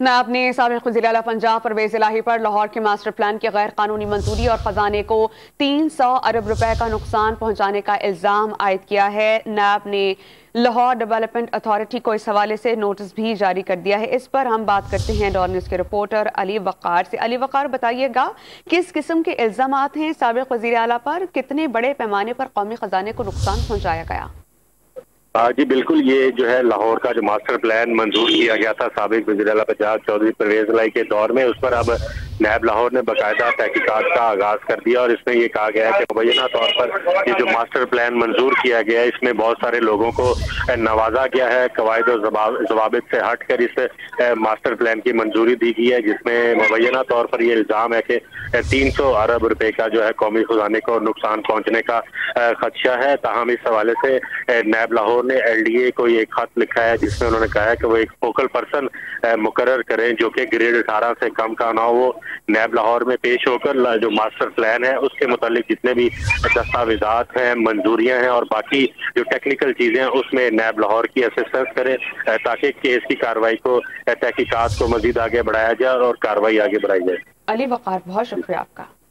नायब ने साबिक़ वज़ीर आला पंजाब परवेज़ इलाही पर लाहौर के मास्टर प्लान की गैर कानूनी मंजूरी और खजाने को 300 अरब रुपए का नुकसान पहुंचाने का इल्ज़ाम आयद किया है। नायब ने लाहौर डेवलपमेंट अथॉरिटी को इस हवाले से नोटिस भी जारी कर दिया है। इस पर हम बात करते हैं डॉन न्यूज़ के रिपोर्टर अली वक़ार से। अली वक़ार, बताइएगा किस किस्म के इल्ज़ामात हैं साबिक़ वज़ीर आला पर, कितने बड़े पैमाने पर कौमी खजाने को नुकसान पहुंचाया गया? जी बिल्कुल, ये जो है लाहौर का जो मास्टर प्लान मंजूर किया गया था साबिक़ वज़ीर आला पंजाब चौधरी परवेज़ इलाही के दौर में, उस पर अब नायब लाहौर ने बाकायदा तहकीकात का आगाज कर दिया और इसमें ये कहा गया है कि मुबैना तौर पर ये जो मास्टर प्लान मंजूर किया गया है इसमें बहुत सारे लोगों को नवाजा गया है। कवायद और ज़वाबित से हट कर इस मास्टर प्लान की मंजूरी दी गई है, जिसमें मुबैना तौर पर ये इल्ज़ाम है कि 300 अरब रुपए का जो है कौमी खजाने को नुकसान पहुंचने का खदशा है। ताहम इस हवाले से नायब लाहौर ने LDA को एक खत लिखा है जिसमें उन्होंने कहा है कि वो एक फोकल पर्सन मुकर्रर करें जो कि ग्रेड 18 से कम का ना हो। वो नायब लाहौर में पेश होकर जो मास्टर प्लान है उसके मुतालिक जितने भी दस्तावेजात हैं, मंजूरियां हैं और बाकी जो टेक्निकल चीजें हैं उसमें नायब लाहौर की असिस्टेंस करें ताकि केस की कार्रवाई को, तहकीकात को मजीद आगे बढ़ाया जाए और कार्रवाई आगे बढ़ाई जाए। अली वक़ार, बहुत शुक्रिया आपका।